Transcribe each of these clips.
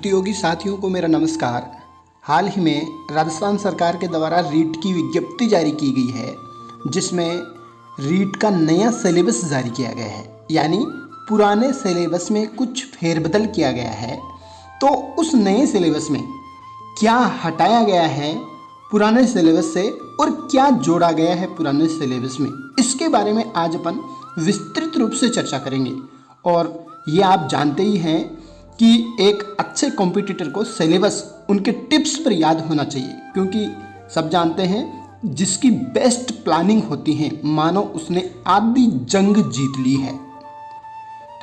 प्रतियोगी साथियों को मेरा नमस्कार। हाल ही में राजस्थान सरकार के द्वारा रीट की विज्ञप्ति जारी की गई है, जिसमें रीट का नया सिलेबस जारी किया गया है। यानी पुराने सिलेबस में कुछ फेरबदल किया गया है। तो उस नए सिलेबस में क्या हटाया गया है पुराने सिलेबस से और क्या जोड़ा गया है पुराने सिलेबस में, इसके बारे में आज अपन विस्तृत रूप से चर्चा करेंगे। और ये आप जानते ही हैं कि एक अच्छे कॉम्पिटिटर को सिलेबस उनके टिप्स पर याद होना चाहिए, क्योंकि सब जानते हैं जिसकी बेस्ट प्लानिंग होती है मानो उसने आधी जंग जीत ली है।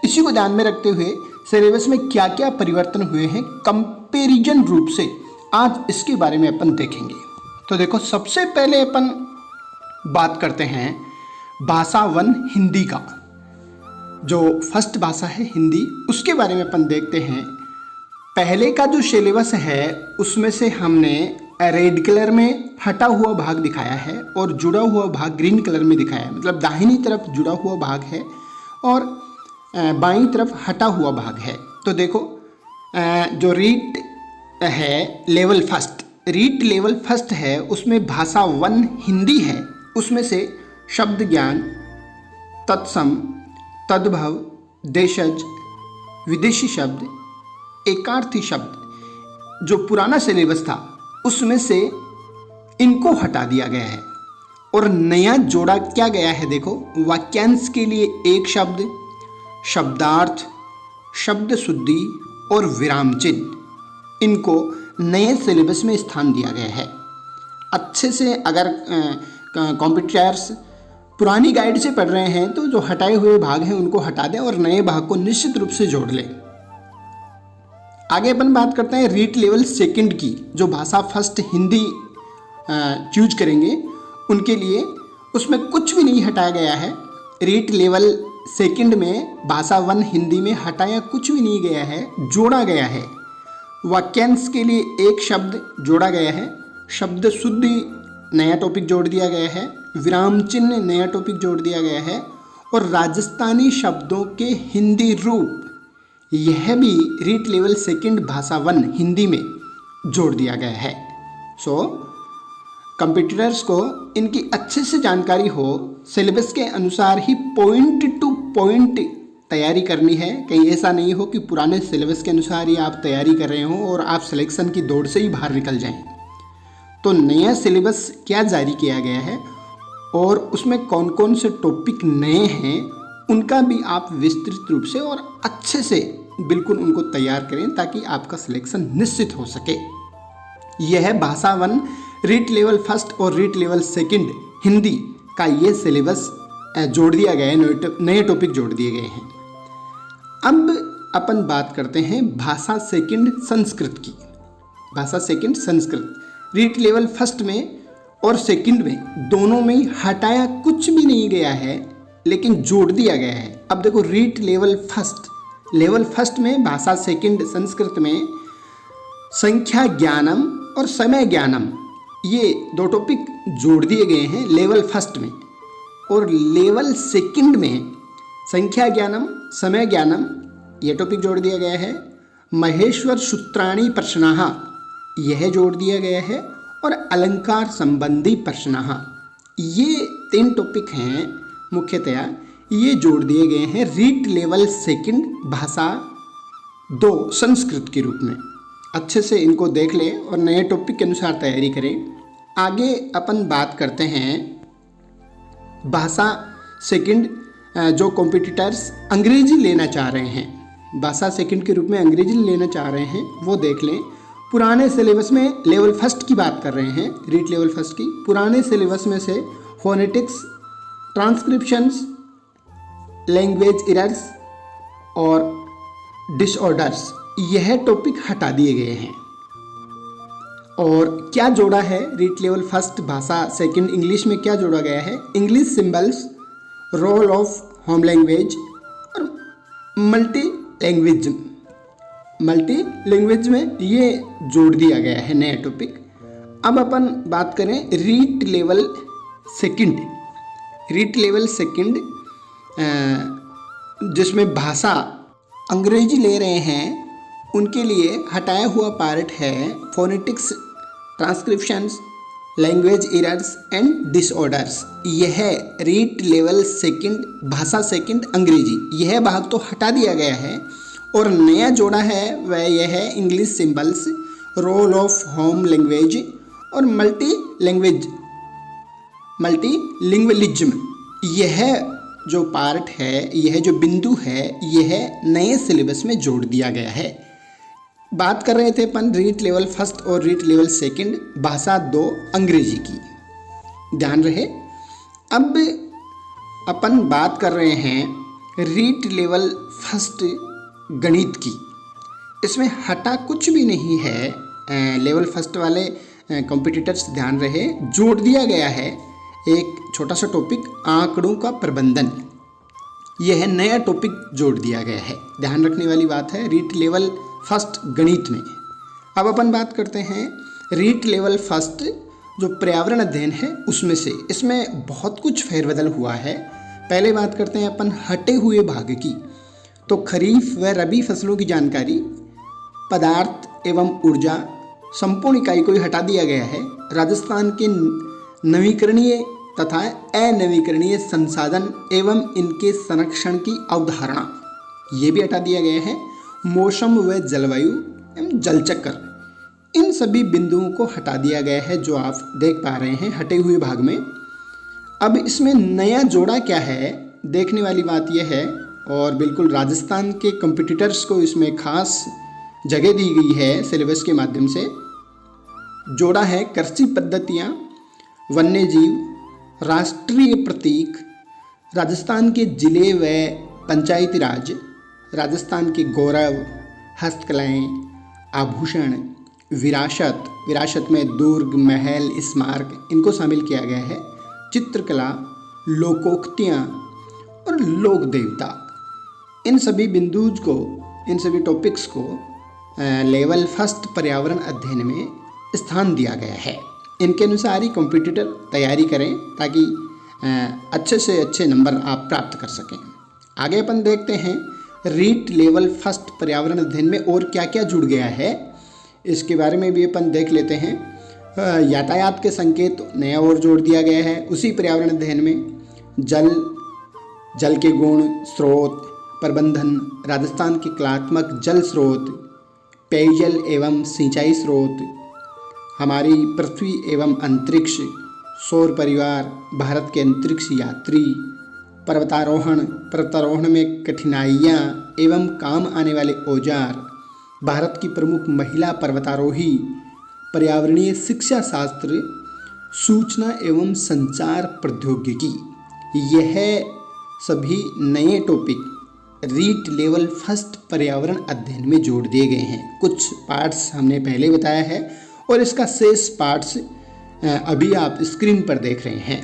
इसी को ध्यान में रखते हुए सिलेबस में क्या क्या परिवर्तन हुए हैं कंपैरिजन रूप से आज इसके बारे में अपन देखेंगे। तो देखो, सबसे पहले अपन बात करते हैं भाषा 1 हिंदी का। जो फर्स्ट भाषा है हिंदी, उसके बारे में अपन देखते हैं। पहले का जो सिलेबस है उसमें से हमने रेड कलर में हटा हुआ भाग दिखाया है और जुड़ा हुआ भाग ग्रीन कलर में दिखाया है। मतलब दाहिनी तरफ जुड़ा हुआ भाग है और बाईं तरफ हटा हुआ भाग है। तो देखो, जो रीट है level first, REET level first है, उसमें भाषा 1 हिंदी है। उसमें से शब्द ज्ञान, तत्सम, तद्भव, देशज, विदेशी शब्द, एकार्थी शब्द, जो पुराना सिलेबस था उसमें से इनको हटा दिया गया है और नया जोड़ा क्या गया है। देखो, वाक्यांश के लिए एक शब्द, शब्दार्थ, शब्द शुद्धि और विराम चिन्ह, इनको नए सिलेबस में स्थान दिया गया है। अच्छे से अगर कॉम्पिटिटर्स पुरानी गाइड से पढ़ रहे हैं तो जो हटाए हुए भाग हैं उनको हटा दें और नए भाग को निश्चित रूप से जोड़ लें। आगे अपन बात करते हैं रीट लेवल सेकंड की। जो भाषा फर्स्ट हिंदी चूज करेंगे उनके लिए उसमें कुछ भी नहीं हटाया गया है। रीट लेवल सेकंड में भाषा 1 हिंदी में हटाया कुछ भी नहीं गया है, जोड़ा गया है। वाक्यांश के लिए एक शब्द जोड़ा गया है, शब्द शुद्धि नया टॉपिक जोड़ दिया गया है, विराम चिन्ह नया टॉपिक जोड़ दिया गया है और राजस्थानी शब्दों के हिंदी रूप, यह भी रीट लेवल सेकंड भाषा 1 हिंदी में जोड़ दिया गया है। सो कंपटीटर्स को इनकी अच्छे से जानकारी हो, सिलेबस के अनुसार ही पॉइंट टू पॉइंट तैयारी करनी है। कहीं ऐसा नहीं हो कि पुराने सिलेबस के अनुसार ही आप तैयारी कर रहे हो और आप सिलेक्शन की दौड़ से ही बाहर निकल जाएं। तो नया सिलेबस क्या जारी किया गया है और उसमें कौन कौन से टॉपिक नए हैं, उनका भी आप विस्तृत रूप से और अच्छे से बिल्कुल उनको तैयार करें ताकि आपका सिलेक्शन निश्चित हो सके। यह है भाषा 1 रीट लेवल फर्स्ट और रीट लेवल सेकंड हिंदी का ये सिलेबस जोड़ दिया गया है, नए टॉपिक जोड़ दिए गए हैं। अब अपन बात करते हैं भाषा सेकंड संस्कृत की। भाषा second Sanskrit REET level first में और सेकंड में दोनों में हटाया कुछ भी नहीं गया है, लेकिन जोड़ दिया गया है। अब देखो, रीट लेवल फर्स्ट में भाषा सेकंड संस्कृत में संख्या ज्ञानम और समय ज्ञानम, ये दो टॉपिक जोड़ दिए गए हैं लेवल फर्स्ट में। और लेवल सेकंड में संख्या ज्ञानम, समय ज्ञानम, ये टॉपिक जोड़ दिया गया है। महेश्वर सूत्राणि प्रश्नाः, यह जोड़ दिया गया है। और अलंकार संबंधी प्रश्नाः, ये 3 टॉपिक हैं मुख्यतया, ये जोड़ दिए गए हैं रीट लेवल सेकंड भाषा 2 संस्कृत के रूप में। अच्छे से इनको देख लें और नए टॉपिक के अनुसार तैयारी करें। आगे अपन बात करते हैं भाषा सेकंड, जो कॉम्पिटिटर्स अंग्रेजी लेना चाह रहे हैं, भाषा सेकंड के रूप में अंग्रेजी लेना चाह रहे हैं, वो देख लें। पुराने सिलेबस में लेवल फर्स्ट की बात कर रहे हैं, रीट लेवल फर्स्ट की। पुराने सिलेबस में से फोनेटिक्स, ट्रांसक्रिप्शंस, लैंग्वेज एरर्स और डिसऑर्डर्स, यह टॉपिक हटा दिए गए हैं। और क्या जोड़ा है रीट लेवल फर्स्ट भाषा सेकंड इंग्लिश में, क्या जोड़ा गया है? English symbols, role of home language और मल्टी लैंग्वेज में ये जोड़ दिया गया है नया टॉपिक। अब अपन बात करें रीट लेवल सेकंड जिसमें भाषा अंग्रेजी ले रहे हैं उनके लिए हटाया हुआ पार्ट है phonetics, transcriptions, language errors and disorders. यह रीड लेवल सेकंड, भाषा सेकंड अंग्रेजी, यह भाग तो हटा दिया गया है और नया जोड़ा है वह यह है English symbols, role of home language और मल्टीलिंगुअलिज्म। यह जो पार्ट है, यह जो बिंदु है, यह नए सिलेबस में जोड़ दिया गया है। बात कर रहे थे अपन रीड लेवल फर्स्ट और रीड लेवल सेकंड, भाषा 2 अंग्रेजी की, ध्यान रहे। अब अपन बात कर रहे हैं रीड लेवल फर्स्ट गणित की। इसमें हटा कुछ भी नहीं है। लेवल फर्स्ट वाले कॉम्पिटिटर्स ध्यान रहे, जोड़ दिया गया है एक छोटा सा टॉपिक, आंकड़ों का प्रबंधन। यह नया टॉपिक जोड़ दिया गया है, ध्यान रखने वाली बात है रीड लेवल फर्स्ट गणित में। अब अपन बात करते हैं रीड लेवल फर्स्ट जो पर्यावरण अध्ययन है उसमें से। इसमें बहुत कुछ फेरबदल हुआ है। पहले बात करते हैं अपन हटे हुए भाग की। तो खरीफ व रबी फसलों की जानकारी, पदार्थ एवं ऊर्जा, संपूर्ण इकाई को ही हटा दिया गया है। राजस्थान के नवीकरणीय तथा अनवीकरणीय संसाधन एवं इनके संरक्षण की अवधारणा, ये भी हटा दिया गया है। मौसम व जलवायु एवं जलचक्र, इन सभी बिंदुओं को हटा दिया गया है जो आप देख पा रहे हैं हटे हुए भाग में। अब इसमें नया जोड़ा क्या है, देखने वाली बात यह है, और बिल्कुल राजस्थान के कॉम्पिटिटर्स को इसमें खास जगह दी गई है सिलेबस के माध्यम से। जोड़ा है कृषि पद्धतियाँ, वन्य जीव, राष्ट्रीय प्रतीक, राजस्थान के जिले व पंचायती राज, राजस्थान के गौरव, हस्तकलाएँ, आभूषण, विरासत में दुर्ग, महल, स्मारक, इनको शामिल किया गया है। चित्रकला, लोकोक्तियाँ और लोक देवता, इन सभी बिंदुज को, इन सभी टॉपिक्स को लेवल फर्स्ट पर्यावरण अध्ययन में स्थान दिया गया है। इनके अनुसार ही कॉम्पिटिटर तैयारी करें ताकि अच्छे से अच्छे नंबर आप प्राप्त कर सकें। आगे अपन देखते हैं रीड लेवल फर्स्ट पर्यावरण अध्ययन में और क्या क्या जुड़ गया है, इसके बारे में भी अपन देख लेते हैं। यातायात के संकेत नया और जोड़ दिया गया है उसी पर्यावरण अध्ययन में। जल के गुण, स्रोत प्रबंधन, राजस्थान के कलात्मक जल स्रोत, पेयजल एवं सिंचाई स्रोत, हमारी पृथ्वी एवं अंतरिक्ष, सौर परिवार, भारत के अंतरिक्ष यात्री, पर्वतारोहण में कठिनाइयाँ एवं काम आने वाले औजार, भारत की प्रमुख महिला पर्वतारोही, पर्यावरणीय शिक्षा शास्त्र, सूचना एवं संचार प्रौद्योगिकी, यह सभी नए टॉपिक रीड लेवल फर्स्ट पर्यावरण अध्ययन में जोड़ दिए गए हैं। कुछ पार्ट्स हमने पहले बताया है और इसका शेष पार्ट्स अभी आप स्क्रीन पर देख रहे हैं।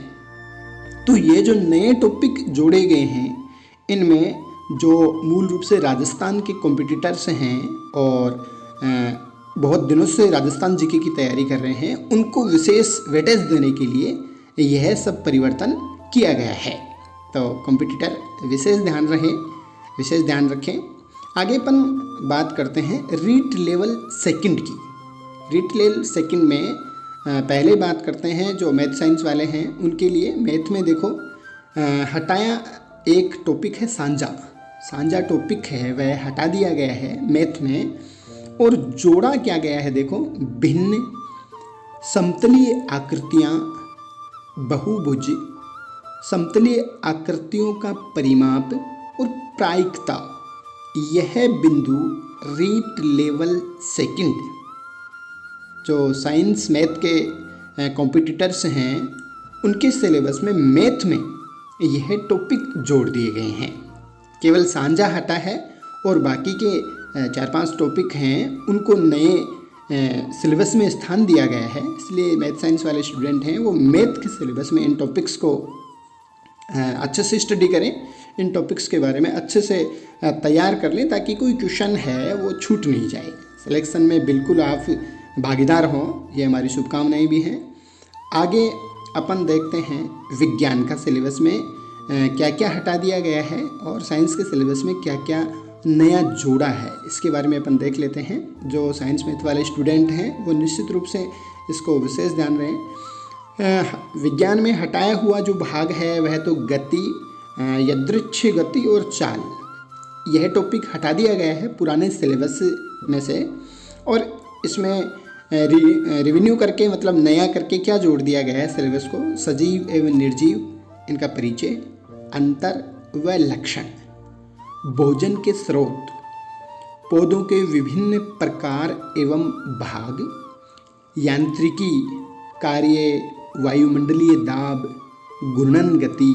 तो ये जो नए टॉपिक जोड़े गए हैं, इनमें जो मूल रूप से राजस्थान के कॉम्पिटिटर्स हैं और बहुत दिनों से राजस्थान जीके की तैयारी कर रहे हैं, उनको विशेष वेटेज देने के लिए यह सब परिवर्तन किया गया है। तो कॉम्पिटिटर विशेष ध्यान रखें। आगे अपन बात करते हैं रीड लेवल सेकंड की। रीड लेवल सेकंड में पहले बात करते हैं जो मैथ साइंस वाले हैं उनके लिए। मैथ में देखो हटाया एक टॉपिक है सांझा टॉपिक है, वह हटा दिया गया है मैथ में, और जोड़ा क्या गया है देखो, भिन्न समतलीय आकृतियाँ, बहुभुज, समतलीय आकृतियों का परिमाप और प्रायिकता, यह बिंदु रीड लेवल सेकंड जो साइंस मैथ के कॉम्पिटिटर्स हैं उनके सिलेबस में मैथ में यह टॉपिक जोड़ दिए गए हैं। केवल सांझा हटा है और बाकी के 4-5 टॉपिक हैं उनको नए सिलेबस में स्थान दिया गया है। इसलिए मैथ साइंस वाले स्टूडेंट हैं वो मैथ के सिलेबस में इन टॉपिक्स को अच्छे से स्टडी करें, इन टॉपिक्स के बारे में अच्छे से तैयार कर लें ताकि कोई क्वेश्चन है वो छूट नहीं जाए। सिलेक्शन में बिल्कुल आप भागीदार हों, ये हमारी शुभकामनाएं भी हैं। आगे अपन देखते हैं विज्ञान का सिलेबस में क्या क्या हटा दिया गया है और साइंस के सिलेबस में क्या क्या नया जोड़ा है, इसके बारे में अपन देख लेते हैं। जो साइंस मैथ वाले स्टूडेंट हैं वो निश्चित रूप से इसको विशेष ध्यान रहे। विज्ञान में हटाया हुआ जो भाग है वह तो गति, यादृच्छिक गति और चाल, यह टॉपिक हटा दिया गया है पुराने सिलेबस में से, और इसमें रिव्यू करके मतलब नया करके क्या जोड़ दिया गया है सिलेबस को, सजीव एवं निर्जीव, इनका परिचय, अंतर व लक्षण, भोजन के स्रोत, पौधों के विभिन्न प्रकार एवं भाग, यांत्रिकी कार्य, वायुमंडलीय दाब, घूर्णन गति,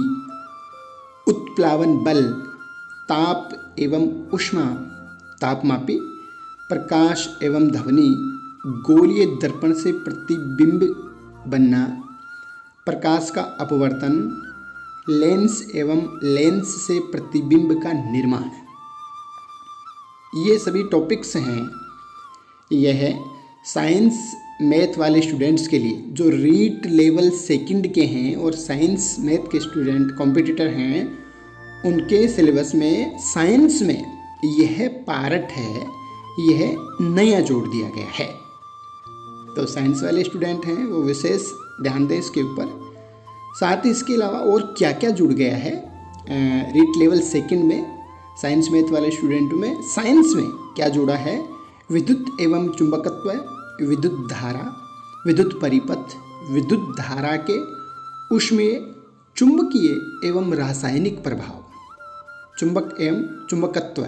उत्प्लावन बल, ताप एवं ऊष्मा, तापमापी, प्रकाश एवं ध्वनि, गोलीय दर्पण से प्रतिबिंब बनना, प्रकाश का अपवर्तन, लेंस एवं लेंस से प्रतिबिंब का निर्माण, ये सभी टॉपिक्स हैं। यह साइंस मैथ वाले स्टूडेंट्स के लिए जो रीट लेवल सेकंड के हैं और साइंस मैथ के स्टूडेंट कॉम्पिटिटर हैं, उनके सिलेबस में साइंस में यह पार्ट है, यह नया जोड़ दिया गया है। तो साइंस वाले स्टूडेंट हैं वो विशेष ध्यान दें इसके ऊपर। साथ ही इसके अलावा और क्या क्या जुड़ गया है रीट लेवल सेकंड में, साइंस मैथ वाले स्टूडेंट में साइंस में क्या जुड़ा है, विद्युत एवं चुंबकत्व, विद्युत धारा, विद्युत परिपथ, विद्युत धारा के ऊष्मीय, चुंबकीय एवं रासायनिक प्रभाव, चुंबक एवं चुंबकत्व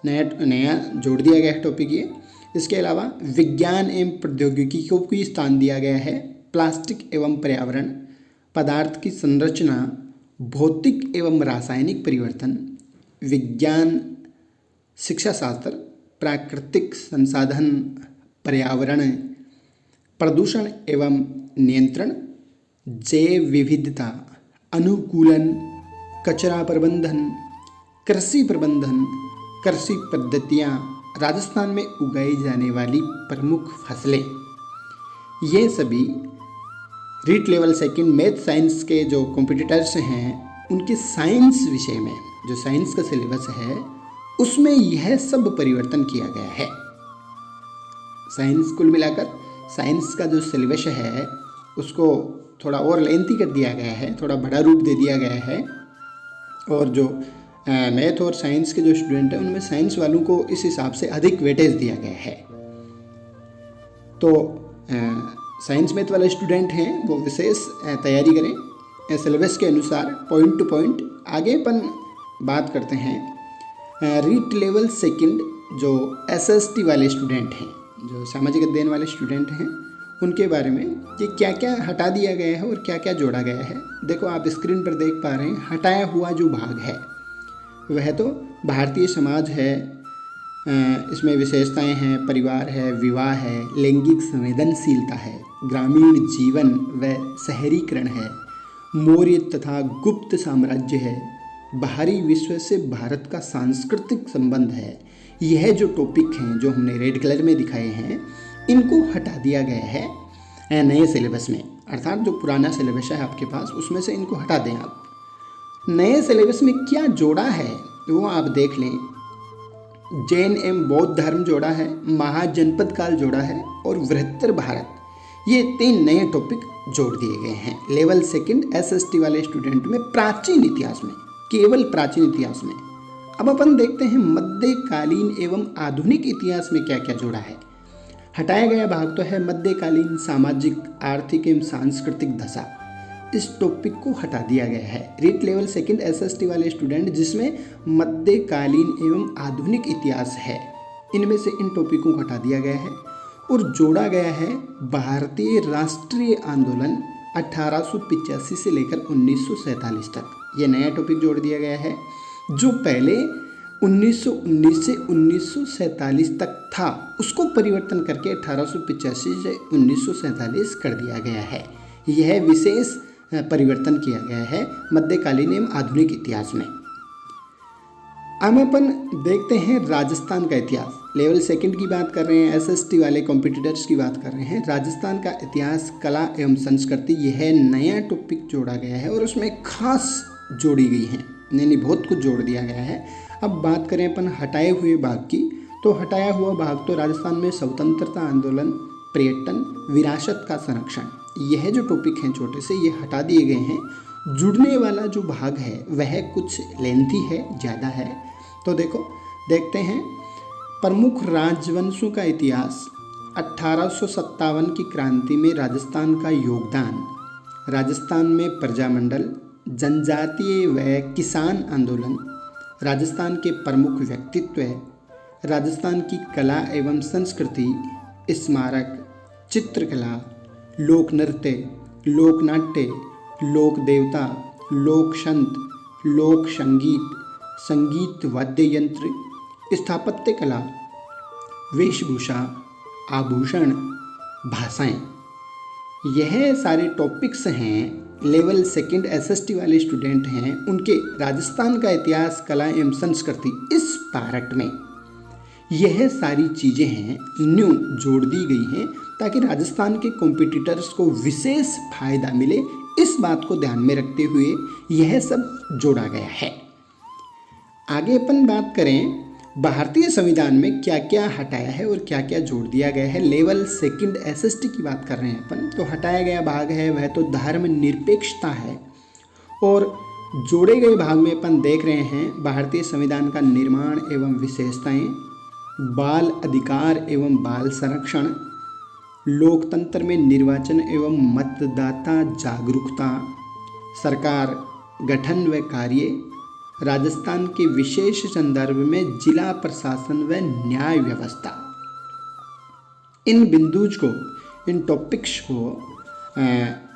नया जोड़ दिया गया है टॉपिक ये। इसके अलावा विज्ञान एवं प्रौद्योगिकी को भी स्थान दिया गया है, प्लास्टिक एवं पर्यावरण, पदार्थ की संरचना, भौतिक एवं रासायनिक परिवर्तन, विज्ञान शिक्षा शास्त्र, प्राकृतिक संसाधन, पर्यावरण, प्रदूषण एवं नियंत्रण, जैव विविधता, अनुकूलन, कचरा प्रबंधन, कृषि प्रबंधन, कृषि पद्धतियाँ, राजस्थान में उगाई जाने वाली प्रमुख फसलें, ये सभी REET level second math science के जो कॉम्पिटिटर्स हैं उनके साइंस विषय में, जो साइंस का सिलेबस है उसमें यह सब परिवर्तन किया गया है। साइंस कुल मिलाकर साइंस का जो सिलेबस है उसको थोड़ा और लेंथी कर दिया गया है, थोड़ा बड़ा रूप दे दिया गया है, और जो मैथ और साइंस के जो स्टूडेंट हैं उनमें साइंस वालों को इस हिसाब से अधिक वेटेज दिया गया है। तो साइंस मैथ वाले स्टूडेंट हैं वो विशेष तैयारी करें सिलेबस के अनुसार, पॉइंट टू पॉइंट। आगे अपन बात करते हैं रीट लेवल सेकंड जो एसएसटी वाले स्टूडेंट हैं, जो सामाजिक अध्ययन वाले स्टूडेंट हैं, उनके बारे में कि क्या क्या हटा दिया गया है और क्या क्या जोड़ा गया है। देखो आप स्क्रीन पर देख पा रहे हैं, हटाया हुआ जो भाग है वह तो भारतीय समाज है, इसमें विशेषताएं हैं, परिवार है, विवाह है, लैंगिक संवेदनशीलता है, ग्रामीण जीवन व शहरीकरण है, मौर्य तथा गुप्त साम्राज्य है, बाहरी विश्व से भारत का सांस्कृतिक संबंध है। यह जो टॉपिक हैं जो हमने रेड कलर में दिखाए हैं, इनको हटा दिया गया है नए सिलेबस में, अर्थात जो पुराना सिलेबस है आपके पास उसमें से इनको हटा दें आप। नए सिलेबस में क्या जोड़ा है वो आप देख लें। जैन एवं बौद्ध धर्म जोड़ा है, महाजनपद काल जोड़ा है, और वृहत्तर भारत, ये 3 नए टॉपिक जोड़ दिए गए हैं लेवल सेकंड एसएसटी वाले स्टूडेंट में, प्राचीन इतिहास में, केवल प्राचीन इतिहास में। अब अपन देखते हैं मध्यकालीन एवं आधुनिक इतिहास में क्या क्या जोड़ा है। हटाया गया भाग तो है मध्यकालीन सामाजिक, आर्थिक एवं सांस्कृतिक दशा, इस टॉपिक को हटा दिया गया है। रीट लेवल सेकंड एसएसटी वाले स्टूडेंट जिसमें मध्यकालीन एवं आधुनिक इतिहास है, इनमें से इन टॉपिकों को हटा दिया गया है और जोड़ा गया है भारतीय राष्ट्रीय आंदोलन 1885 से लेकर 1947 तक। ये नया टॉपिक जोड़ दिया गया है, जो पहले 1919 से 1947 तक था उसको परिवर्तन करके 1885 से 1947 कर दिया गया है। यह विशेष परिवर्तन किया गया है मध्यकालीन एवं आधुनिक इतिहास में। अब अपन देखते हैं राजस्थान का इतिहास। लेवल सेकंड की बात कर रहे हैं, एसएसटी वाले कॉम्पिटिटर्स की बात कर रहे हैं। राजस्थान का इतिहास, कला एवं संस्कृति, यह नया टॉपिक जोड़ा गया है और उसमें खास जोड़ी गई है, यानी बहुत कुछ जोड़ दिया गया है। अब बात करें अपन हटाए हुए भाग की, तो हटाया हुआ भाग तो राजस्थान में स्वतंत्रता आंदोलन, पर्यटन, विरासत का संरक्षण, यह जो टॉपिक हैं छोटे से ये हटा दिए गए हैं। जुड़ने वाला जो भाग है वह कुछ लेंथी है, ज़्यादा है। तो देखते हैं प्रमुख राजवंशों का इतिहास। 1857 की क्रांति में राजस्थान का योगदान। राजस्थान में प्रजामंडल, जनजातीय व किसान आंदोलन, राजस्थान के प्रमुख व्यक्तित्व, राजस्थान की कला एवं संस्कृति, स्मारक, चित्रकला, लोक नृत्य, लोक नाट्य, लोक देवता, लोक संत, लोक संगीत, संगीत वाद्य यंत्र, स्थापत्य कला, वेशभूषा, आभूषण, भाषाएं, यह सारे टॉपिक्स हैं। लेवल सेकंड एसएसटी वाले स्टूडेंट हैं उनके राजस्थान का इतिहास, कला एवं संस्कृति इस पार्ट में यह सारी चीज़ें हैं न्यू जोड़ दी गई हैं ताकि राजस्थान के कॉम्पिटिटर्स को विशेष फायदा मिले। इस बात को ध्यान में रखते हुए यह सब जोड़ा गया है। आगे अपन बात करें भारतीय संविधान में क्या क्या हटाया है और क्या क्या जोड़ दिया गया है। लेवल सेकंड एसएसटी की बात कर रहे हैं अपन, तो हटाया गया भाग है वह तो धर्म निरपेक्षता है, और जोड़े गए भाग में अपन देख रहे हैं भारतीय संविधान का निर्माण एवं विशेषताएं, बाल अधिकार एवं बाल संरक्षण, लोकतंत्र में निर्वाचन एवं मतदाता जागरूकता, सरकार गठन व कार्य, राजस्थान के विशेष संदर्भ में जिला प्रशासन व न्याय व्यवस्था। इन बिंदुज को, इन टॉपिक्स को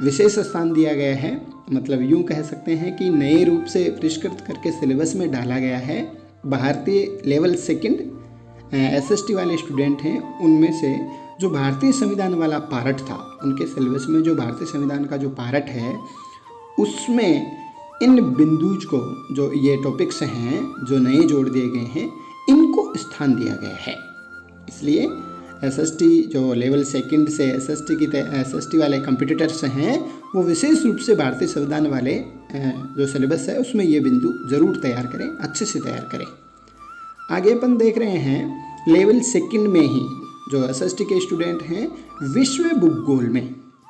विशेष स्थान दिया गया है। मतलब यूँ कह सकते हैं कि नए रूप से परिष्कृत करके सिलेबस में डाला गया है। भारतीय लेवल सेकंड एसएसटी वाले स्टूडेंट हैं उनमें से जो भारतीय संविधान वाला पार्ट था, उनके सिलेबस में जो भारतीय संविधान का जो पार्ट है उसमें इन बिंदुज को, जो ये टॉपिक्स हैं जो नए जोड़ दिए गए हैं, इनको स्थान दिया गया है। इसलिए एसएसटी जो लेवल सेकंड से एसएसटी वाले कंपटीटर्स हैं वो विशेष रूप से भारतीय संविधान वाले जो सिलेबस है उसमें ये बिंदु ज़रूर तैयार करें, अच्छे से तैयार करें। आगे अपन देख रहे हैं लेवल सेकंड में ही जो एसएसटी के स्टूडेंट हैं विश्व भूगोल में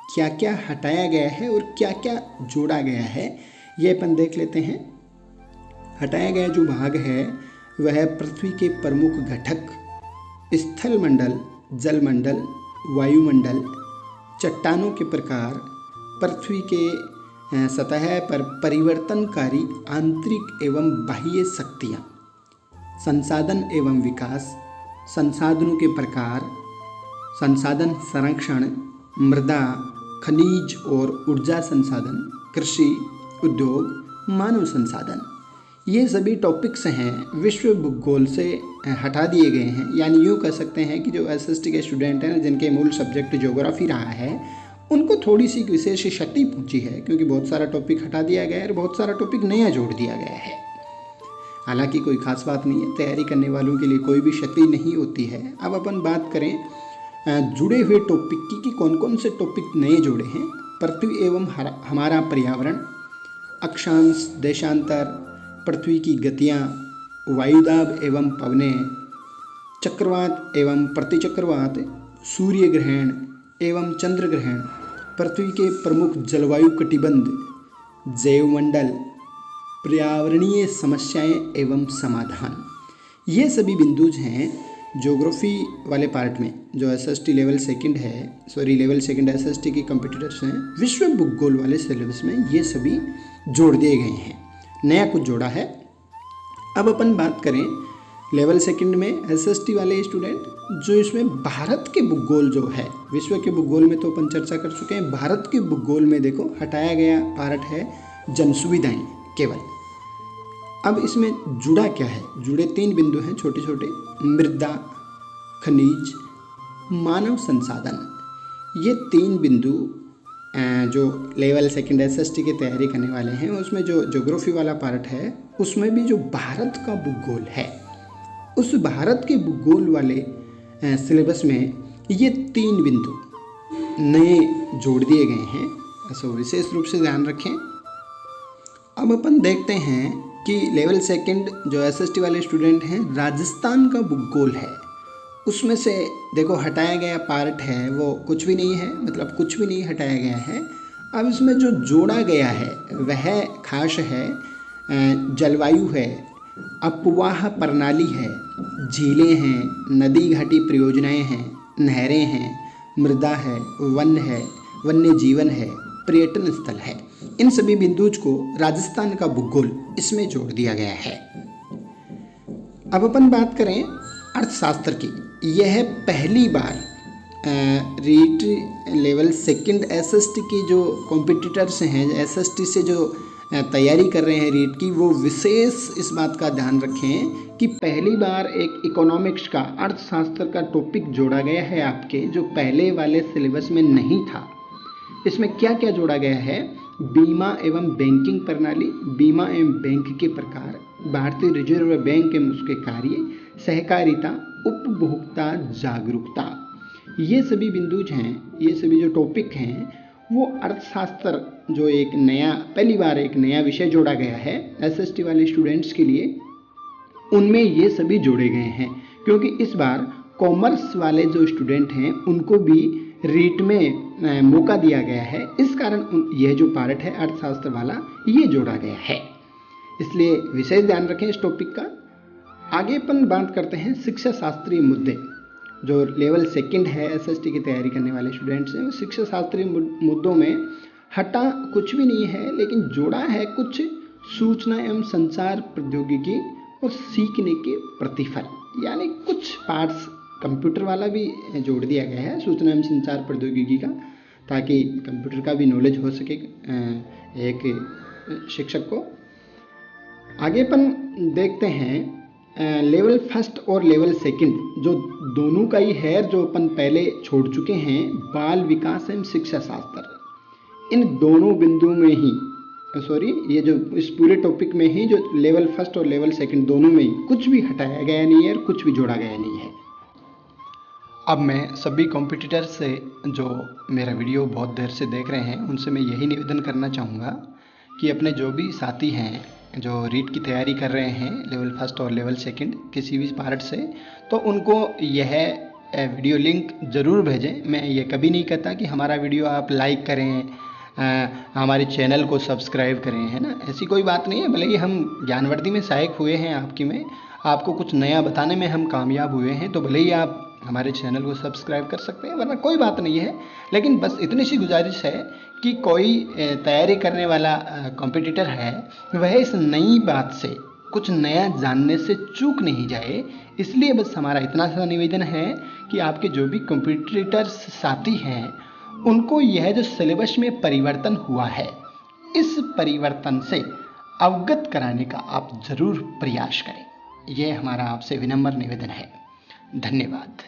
क्या क्या हटाया गया है और क्या क्या जोड़ा गया है ये अपन देख लेते हैं। हटाया गया जो भाग है वह पृथ्वी के प्रमुख घटक, स्थल मंडल, जल मंडल, वायुमंडल, चट्टानों के प्रकार, पृथ्वी के सतह पर परिवर्तनकारी आंतरिक एवं बाह्य शक्तियाँ, संसाधन एवं विकास, संसाधनों के प्रकार, संसाधन संरक्षण, मृदा, खनिज और ऊर्जा संसाधन, कृषि, उद्योग, मानव संसाधन, ये सभी टॉपिक्स हैं विश्व भूगोल से हटा दिए गए हैं। यानी यूँ कह सकते हैं कि जो एसएसटी के स्टूडेंट हैं जिनके मूल सब्जेक्ट ज्योग्राफी रहा है उनको थोड़ी सी विशेष क्षति पहुंची है, क्योंकि बहुत सारा टॉपिक हटा दिया गया है और बहुत सारा टॉपिक नया जोड़ दिया गया है। हालांकि कोई खास बात नहीं है, तैयारी करने वालों के लिए कोई भी क्षति नहीं होती है। अब अपन बात करें जुड़े हुए टॉपिक की कि कौन कौन से टॉपिक नए जोड़े हैं। पृथ्वी एवं हमारा पर्यावरण, अक्षांश, देशांतर, पृथ्वी की गतियाँ, वायुदाब एवं पवनें, चक्रवात एवं प्रतिचक्रवात, सूर्य ग्रहण एवं चंद्र ग्रहण, पृथ्वी के प्रमुख जलवायु कटिबंध, जैवमंडल, पर्यावरणीय समस्याएं एवं समाधान, ये सभी बिंदुज हैं ज्योग्राफी वाले पार्ट में जो एसएसटी लेवल सेकंड है, लेवल सेकंड एसएसटी के कंपटीटर्स हैं विश्व भूगोल वाले सिलेबस में ये सभी जोड़ दिए गए हैं, नया कुछ जोड़ा है। अब अपन बात करें लेवल सेकंड में एसएसटी वाले स्टूडेंट जो इसमें भारत के भूगोल जो है, विश्व के भूगोल में तो अपन चर्चा कर चुके हैं, भारत के भूगोल में देखो हटाया गया पार्ट है जन सुविधाएं केवल। अब इसमें जुड़ा क्या है, जुड़े 3 बिंदु हैं छोटे छोटे, मृदा, खनिज, मानव संसाधन। ये 3 बिंदु जो लेवल सेकंड एसएसटी की तैयारी करने वाले हैं उसमें जो ज्योग्राफी वाला पार्ट है उसमें भी जो भारत का भूगोल है उस भारत के भूगोल वाले सिलेबस में ये 3 बिंदु नए जोड़ दिए गए हैं, ऐसा विशेष रूप से ध्यान रखें। अब अपन देखते हैं कि लेवल सेकंड जो एसएसटी वाले स्टूडेंट हैं, राजस्थान का भूगोल है, उसमें से देखो हटाया गया पार्ट है वो कुछ भी नहीं है, मतलब कुछ भी नहीं हटाया गया है। अब इसमें जो जोड़ा गया है वह खास है, जलवायु है, अपवाह प्रणाली है, झीलें हैं, नदी घाटी परियोजनाएं हैं, नहरें हैं, मृदा है, वन है, वन्य जीवन है, पर्यटन स्थल है। इन सभी बिंदुओं को राजस्थान का भूगोल इसमें जोड़ दिया गया है। अब अपन बात करें अर्थशास्त्र की। यह पहली बार रीट लेवल सेकंड एसएसटी की जो कॉम्पिटिटर्स हैं, एसएसटी से जो तैयारी कर रहे हैं रीट की, वो विशेष इस बात का ध्यान रखें कि पहली बार एक इकोनॉमिक्स का, अर्थशास्त्र का टॉपिक जोड़ा गया है आपके, जो पहले वाले सिलेबस में नहीं था। इसमें क्या क्या जोड़ा गया है? बीमा एवं बैंकिंग प्रणाली, बीमा एवं बैंक के प्रकार, भारतीय रिजर्व बैंक एवं उसके कार्य, सहकारिता, उपभोक्ता जागरूकता, ये सभी बिंदु हैं, ये सभी जो टॉपिक हैं वो अर्थशास्त्र जो एक नया, पहली बार एक नया विषय जोड़ा गया है एसएसटी वाले स्टूडेंट्स के लिए, उनमें ये सभी जोड़े गए हैं। क्योंकि इस बार कॉमर्स वाले जो स्टूडेंट हैं उनको भी रीट में मौका दिया गया है, इस कारण यह जो पार्ट है अर्थशास्त्र वाला ये जोड़ा गया है, इसलिए विशेष ध्यान रखें इस टॉपिक का। आगे अपन बात करते हैं शिक्षा शास्त्रीय मुद्दे। जो लेवल सेकंड है एसएसटी की तैयारी करने वाले स्टूडेंट्स हैं, वो शिक्षा शास्त्रीय मुद्दों में हटा कुछ भी नहीं है, लेकिन जोड़ा है कुछ सूचना एवं संचार प्रौद्योगिकी और सीखने के प्रतिफल, यानी कुछ पार्ट्स कंप्यूटर वाला भी जोड़ दिया गया है सूचना एवं संचार प्रौद्योगिकी का, ताकि कंप्यूटर का भी नॉलेज हो सके एक शिक्षक को। आगे अपन देखते हैं लेवल फर्स्ट और लेवल सेकंड जो दोनों का ही है, जो अपन पहले छोड़ चुके हैं, बाल विकास एवं शिक्षा शास्त्र। इन दोनों बिंदुओं में ही ये जो इस पूरे टॉपिक में ही जो लेवल फर्स्ट और लेवल सेकंड दोनों में ही कुछ भी हटाया गया नहीं है और कुछ भी जोड़ा गया नहीं है। अब मैं सभी कॉम्पिटिटर से जो मेरा वीडियो बहुत देर से देख रहे हैं उनसे मैं यही निवेदन करना चाहूँगा कि अपने जो भी साथी हैं जो रीट की तैयारी कर रहे हैं लेवल फर्स्ट और लेवल सेकंड किसी भी पार्ट से, तो उनको यह वीडियो लिंक ज़रूर भेजें। मैं ये कभी नहीं कहता कि हमारा वीडियो आप लाइक करें, हमारे चैनल को सब्सक्राइब करें, है ना, ऐसी कोई बात नहीं है। भले ही हम ज्ञानवर्धि में सहायक हुए हैं आपको कुछ नया बताने में हम कामयाब हुए हैं, तो भले ही आप हमारे चैनल को सब्सक्राइब कर सकते हैं, वरना कोई बात नहीं है। लेकिन बस इतनी सी गुजारिश है कि कोई तैयारी करने वाला कॉम्पिटिटर है वह इस नई बात से, कुछ नया जानने से चूक नहीं जाए। इसलिए बस हमारा इतना सा निवेदन है कि आपके जो भी कॉम्पिटिटर्स साथी हैं उनको यह जो सिलेबस में परिवर्तन हुआ है, इस परिवर्तन से अवगत कराने का आप ज़रूर प्रयास करें। यह हमारा आपसे विनम्र निवेदन है। धन्यवाद।